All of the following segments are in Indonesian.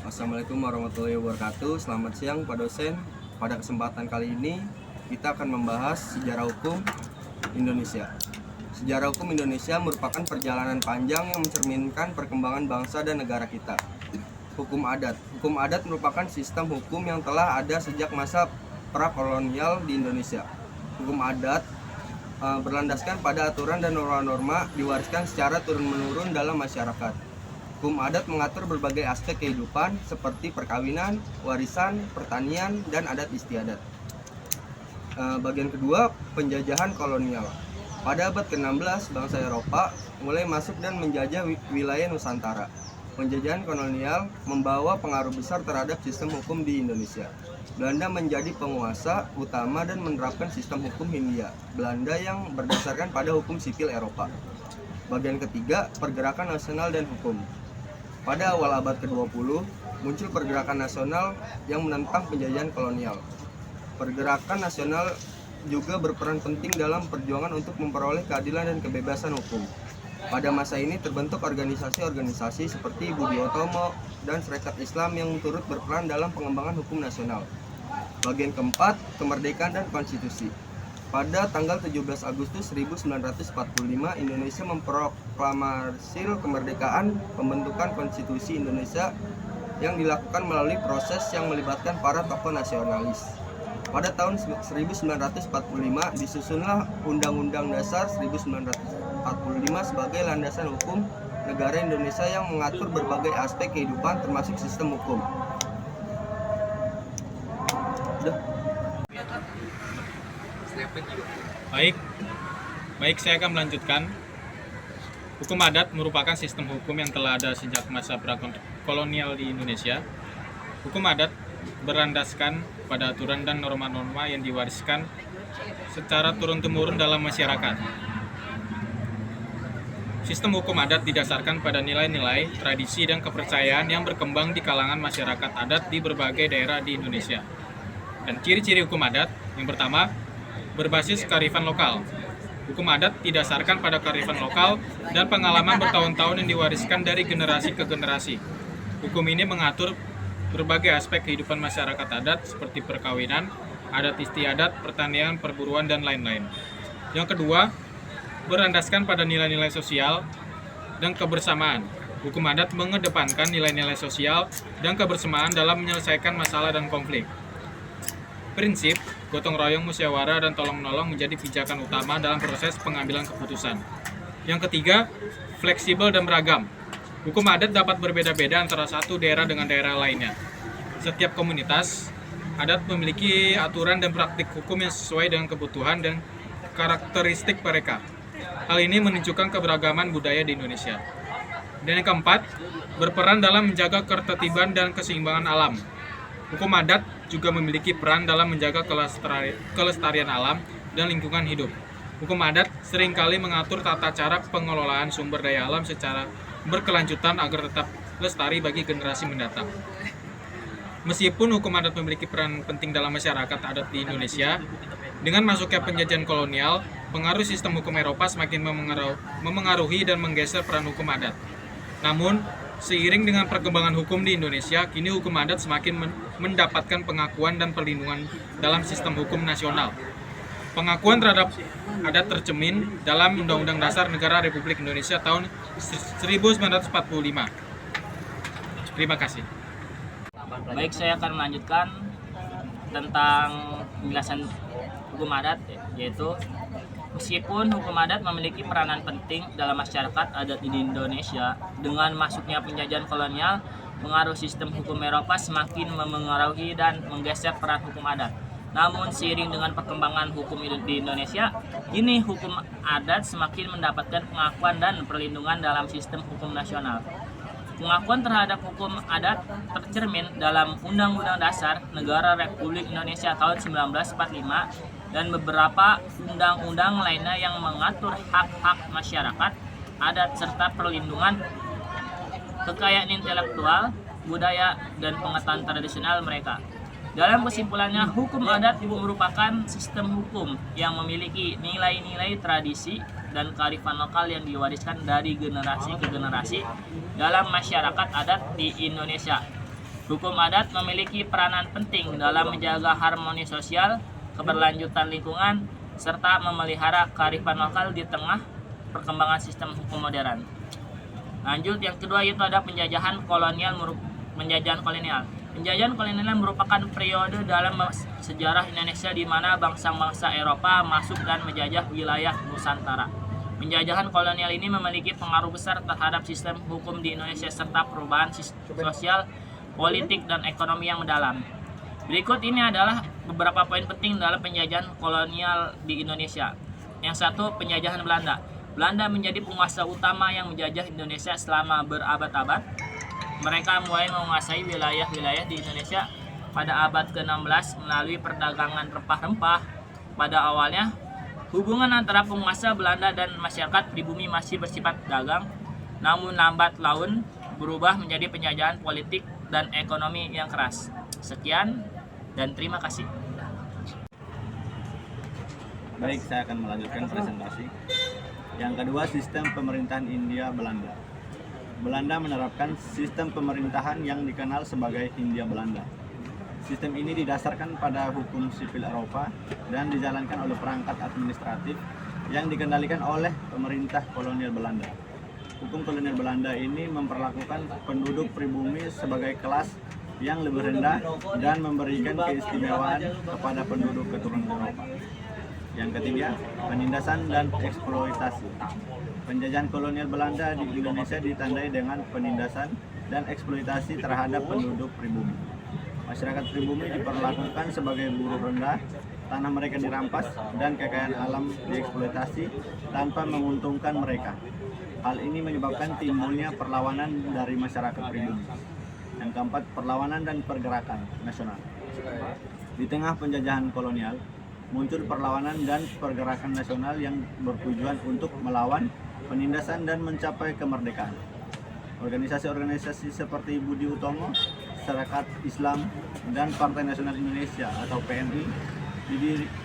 Assalamualaikum warahmatullahi wabarakatuh. Selamat siang Pak dosen. Pada kesempatan kali ini kita akan membahas sejarah hukum Indonesia. Sejarah hukum Indonesia merupakan perjalanan panjang yang mencerminkan perkembangan bangsa dan negara kita. Hukum adat. Hukum adat merupakan sistem hukum yang telah ada sejak masa prakolonial di Indonesia. Hukum adat berlandaskan pada aturan dan norma-norma diwariskan secara turun-menurun dalam masyarakat. Hukum adat mengatur berbagai aspek kehidupan seperti perkawinan, warisan, pertanian, dan adat istiadat. Bagian kedua, penjajahan kolonial. Pada abad ke-16, bangsa Eropa mulai masuk dan menjajah wilayah Nusantara. Penjajahan kolonial membawa pengaruh besar terhadap sistem hukum di Indonesia. Belanda menjadi penguasa utama dan menerapkan sistem hukum Hindia Belanda yang berdasarkan pada hukum sipil Eropa. Bagian ketiga, pergerakan nasional dan hukum. Pada awal abad ke-20, muncul pergerakan nasional yang menentang penjajahan kolonial. Pergerakan nasional juga berperan penting dalam perjuangan untuk memperoleh keadilan dan kebebasan hukum. Pada masa ini terbentuk organisasi-organisasi seperti Budi Utomo dan Serikat Islam yang turut berperan dalam pengembangan hukum nasional. Bagian keempat, kemerdekaan dan konstitusi. Pada tanggal 17 Agustus 1945, Indonesia memproklamasi kemerdekaan. Pembentukan konstitusi Indonesia yang dilakukan melalui proses yang melibatkan para tokoh nasionalis. Pada tahun 1945 disusunlah Undang-Undang Dasar 1945 sebagai landasan hukum negara Indonesia yang mengatur berbagai aspek kehidupan termasuk sistem hukum. Baik, saya akan melanjutkan. Hukum adat merupakan sistem hukum yang telah ada sejak masa prakolonial di Indonesia. Hukum adat berlandaskan pada aturan dan norma-norma yang diwariskan secara turun-temurun dalam masyarakat. Sistem hukum adat didasarkan pada nilai-nilai, tradisi, dan kepercayaan yang berkembang di kalangan masyarakat adat di berbagai daerah di Indonesia. Dan ciri-ciri hukum adat, yang pertama, berbasis kearifan lokal. Hukum adat didasarkan pada kearifan lokal dan pengalaman bertahun-tahun yang diwariskan dari generasi ke generasi. Hukum ini mengatur berbagai aspek kehidupan masyarakat adat seperti perkawinan, adat istiadat, pertanian, perburuan, dan lain-lain. Yang kedua, berlandaskan pada nilai-nilai sosial dan kebersamaan. Hukum adat mengedepankan nilai-nilai sosial dan kebersamaan dalam menyelesaikan masalah dan konflik. Prinsip gotong royong, musyawarah, dan tolong-menolong menjadi pijakan utama dalam proses pengambilan keputusan. Yang ketiga, fleksibel dan beragam. Hukum adat dapat berbeda-beda antara satu daerah dengan daerah lainnya. Setiap komunitas adat memiliki aturan dan praktik hukum yang sesuai dengan kebutuhan dan karakteristik mereka. Hal ini menunjukkan keberagaman budaya di Indonesia. Dan yang keempat, berperan dalam menjaga ketertiban dan keseimbangan alam. Hukum adat juga memiliki peran dalam menjaga kelestarian alam dan lingkungan hidup. Hukum adat seringkali mengatur tata cara pengelolaan sumber daya alam secara berkelanjutan agar tetap lestari bagi generasi mendatang. Meskipun hukum adat memiliki peran penting dalam masyarakat adat di Indonesia, dengan masuknya penjajahan kolonial, pengaruh sistem hukum Eropa semakin memengaruhi dan menggeser peran hukum adat. Namun, seiring dengan perkembangan hukum di Indonesia, kini hukum adat semakin mendapatkan pengakuan dan perlindungan dalam sistem hukum nasional. Pengakuan terhadap adat tercermin dalam Undang-Undang Dasar Negara Republik Indonesia tahun 1945. Terima kasih. Baik, saya akan melanjutkan tentang penjelasan hukum adat, yaitu meskipun hukum adat memiliki peranan penting dalam masyarakat adat di Indonesia, dengan masuknya penjajahan kolonial, pengaruh sistem hukum Eropa semakin memengaruhi dan menggeser peran hukum adat. Namun seiring dengan perkembangan hukum di Indonesia, kini hukum adat semakin mendapatkan pengakuan dan perlindungan dalam sistem hukum nasional. Pengakuan terhadap hukum adat tercermin dalam Undang-Undang Dasar Negara Republik Indonesia tahun 1945 dan beberapa undang-undang lainnya yang mengatur hak-hak masyarakat adat serta perlindungan kekayaan intelektual, budaya, dan pengetahuan tradisional mereka. Dalam kesimpulannya, hukum adat merupakan sistem hukum yang memiliki nilai-nilai tradisi dan kearifan lokal yang diwariskan dari generasi ke generasi dalam masyarakat adat di Indonesia. Hukum adat memiliki peranan penting dalam menjaga harmoni sosial, keberlanjutan lingkungan, serta memelihara kearifan lokal di tengah perkembangan sistem hukum modern. Lanjut, yang kedua yaitu ada penjajahan kolonial. Penjajahan kolonial merupakan periode dalam sejarah Indonesia di mana bangsa-bangsa Eropa masuk dan menjajah wilayah Nusantara. Penjajahan kolonial ini memiliki pengaruh besar terhadap sistem hukum di Indonesia serta perubahan sosial, politik, dan ekonomi yang mendalam. Berikut ini adalah beberapa poin penting dalam penjajahan kolonial di Indonesia. Yang satu, penjajahan Belanda. Belanda menjadi penguasa utama yang menjajah Indonesia selama berabad-abad. Mereka mulai menguasai wilayah-wilayah di Indonesia pada abad ke-16 melalui perdagangan rempah-rempah. Pada awalnya, hubungan antara penguasa Belanda dan masyarakat pribumi masih bersifat dagang, namun lambat laun berubah menjadi penjajahan politik dan ekonomi yang keras. Sekian dan terima kasih. Baik, saya akan melanjutkan presentasi. Yang kedua, sistem pemerintahan Hindia Belanda. Belanda menerapkan sistem pemerintahan yang dikenal sebagai Hindia Belanda. Sistem ini didasarkan pada hukum sipil Eropa dan dijalankan oleh perangkat administratif yang dikendalikan oleh pemerintah kolonial Belanda. Hukum kolonial Belanda ini memperlakukan penduduk pribumi sebagai kelas yang lebih rendah dan memberikan keistimewaan kepada penduduk keturunan Eropa. Yang ketiga, penindasan dan eksploitasi. Penjajahan kolonial Belanda di Indonesia ditandai dengan penindasan dan eksploitasi terhadap penduduk pribumi. Masyarakat pribumi diperlakukan sebagai buruh rendah, tanah mereka dirampas, dan kekayaan alam dieksploitasi tanpa menguntungkan mereka. Hal ini menyebabkan timbulnya perlawanan dari masyarakat pribumi. Yang keempat, perlawanan dan pergerakan nasional. Di tengah penjajahan kolonial, muncul perlawanan dan pergerakan nasional yang bertujuan untuk melawan penindasan dan mencapai kemerdekaan. Organisasi-organisasi seperti Budi Utomo, Serikat Islam, dan Partai Nasional Indonesia atau PNI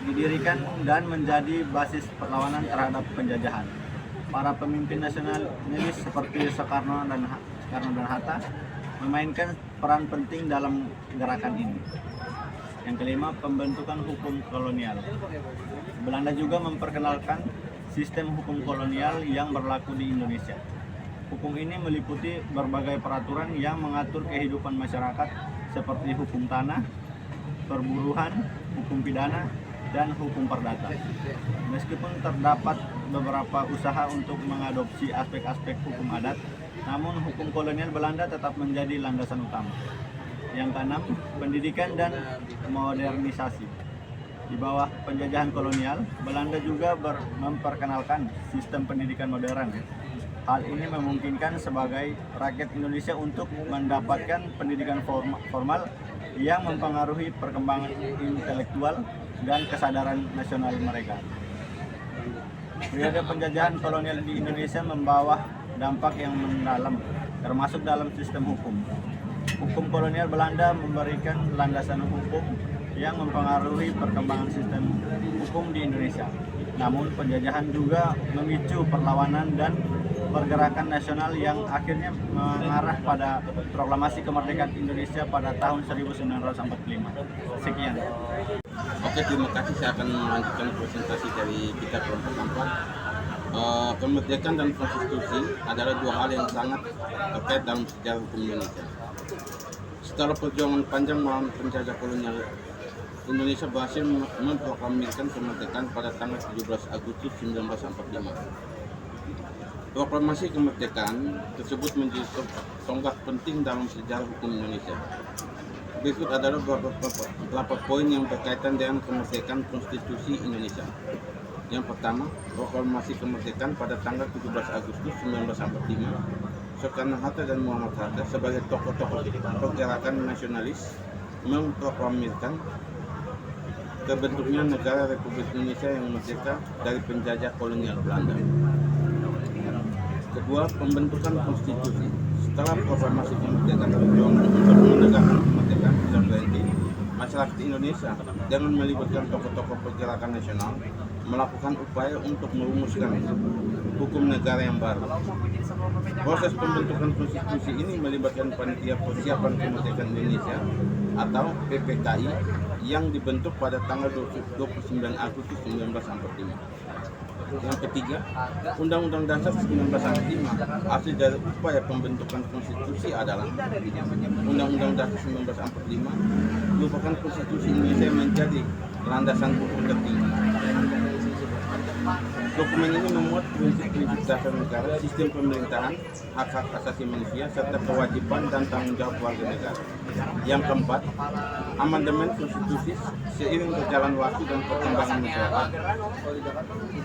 didirikan dan menjadi basis perlawanan terhadap penjajahan. Para pemimpin nasionalis seperti Soekarno dan Hatta memainkan peran penting dalam gerakan ini. Yang kelima, pembentukan hukum kolonial. Belanda juga memperkenalkan sistem hukum kolonial yang berlaku di Indonesia. Hukum ini meliputi berbagai peraturan yang mengatur kehidupan masyarakat seperti hukum tanah, perburuhan, hukum pidana, dan hukum perdata. Meskipun terdapat beberapa usaha untuk mengadopsi aspek-aspek hukum adat, namun hukum kolonial Belanda tetap menjadi landasan utama. Yang keenam, pendidikan dan modernisasi. Di bawah penjajahan kolonial, Belanda juga memperkenalkan sistem pendidikan modern. Hal ini memungkinkan sebagai rakyat Indonesia untuk mendapatkan pendidikan formal yang mempengaruhi perkembangan intelektual dan kesadaran nasional mereka. Periode penjajahan kolonial di Indonesia membawa dampak yang mendalam, termasuk dalam sistem hukum. Hukum kolonial Belanda memberikan landasan hukum yang mempengaruhi perkembangan sistem hukum di Indonesia. Namun penjajahan juga memicu perlawanan dan pergerakan nasional yang akhirnya mengarah pada proklamasi kemerdekaan Indonesia pada tahun 1945. Sekian. Oke, terima kasih. Saya akan melanjutkan presentasi dari kita kelompok 4. Kemerdekaan dan konstitusi adalah dua hal yang sangat terkait dalam sejarah hukum Indonesia. Setelah perjuangan panjang melawan penjajah kolonial, Indonesia berhasil memproklamirkan kemerdekaan pada tanggal 17 Agustus 1945. Proklamasi kemerdekaan tersebut menjadi tonggak penting dalam sejarah hukum Indonesia. Berikut adalah beberapa poin yang berkaitan dengan kemerdekaan konstitusi Indonesia. Yang pertama, proklamasi kemerdekaan pada tanggal 17 Agustus 1945. Soekarno-Hatta dan Muhammad Hatta sebagai tokoh-tokoh pergerakan nasionalis memproklamirkan terbentuknya negara Republik Indonesia yang merdeka dari penjajah kolonial Belanda. Kedua, pembentukan konstitusi. Setelah proklamasi kemerdekaan perjuangan untuk menegakkan kemerdekaan bisa berhenti, masyarakat Indonesia dengan melibatkan tokoh-tokoh pergerakan nasional melakukan upaya untuk merumuskan hukum negara yang baru. Proses pembentukan konstitusi ini melibatkan Panitia Persiapan Kemerdekaan Indonesia atau PPKI yang dibentuk pada tanggal 29 Agustus 1945. Yang ketiga, Undang-Undang Dasar 1945 hasil dari upaya pembentukan konstitusi adalah Undang-Undang Dasar 1945 merupakan konstitusi Indonesia yang menjadi landasan hukum tertinggi. Dokumen ini memuat prinsip-prinsip dasar negara, sistem pemerintahan, hak-hak asasi manusia, serta kewajiban dan tanggung jawab warga negara. Yang keempat, amandemen konstitusi seiring berjalan waktu dan perkembangan masyarakat.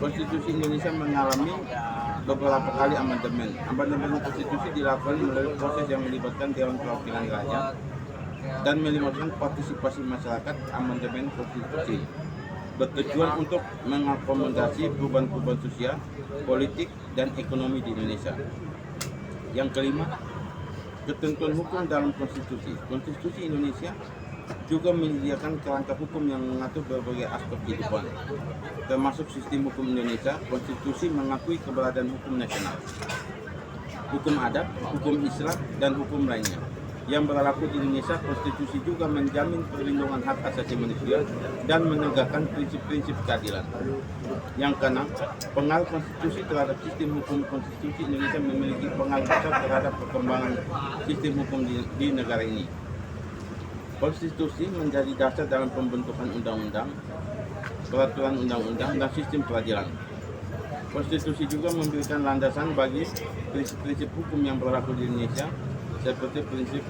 Konstitusi Indonesia mengalami beberapa kali amandemen. Amandemen konstitusi dilakukan melalui proses yang melibatkan Dewan Perwakilan Rakyat dan melibatkan partisipasi masyarakat. Amandemen konstitusi bertujuan untuk mengakomodasi perubahan-perubahan sosial, politik, dan ekonomi di Indonesia. Yang kelima, ketentuan hukum dalam konstitusi. Konstitusi Indonesia juga menyediakan kerangka hukum yang mengatur berbagai aspek kehidupan, termasuk sistem hukum Indonesia. Konstitusi mengakui keberadaan hukum nasional, hukum adat, hukum Islam, dan hukum lainnya yang berlaku di Indonesia. Konstitusi juga menjamin perlindungan hak asasi manusia dan menegakkan prinsip-prinsip keadilan. Yang keenam, pengaruh konstitusi terhadap sistem hukum. Konstitusi Indonesia memiliki pengaruh besar terhadap perkembangan sistem hukum di negara ini. Konstitusi menjadi dasar dalam pembentukan undang-undang, peraturan undang-undang, dan sistem peradilan. Konstitusi juga memberikan landasan bagi prinsip-prinsip hukum yang berlaku di Indonesia, seperti prinsip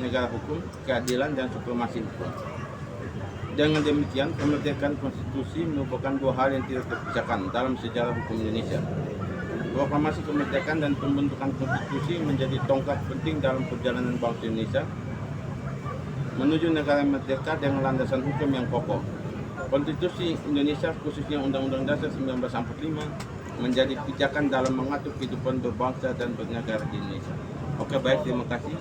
negara hukum, keadilan, dan supremasi hukum. Dengan demikian, kemerdekaan konstitusi merupakan dua hal yang tidak terpisahkan dalam sejarah hukum Indonesia. Proklamasi kemerdekaan dan pembentukan konstitusi menjadi tonggak penting dalam perjalanan bangsa Indonesia menuju negara merdeka dengan landasan hukum yang kokoh. Konstitusi Indonesia, khususnya Undang-Undang Dasar 1945, menjadi pijakan dalam mengatur kehidupan berbangsa dan bernegara di Indonesia. Oke, baik, terima kasih.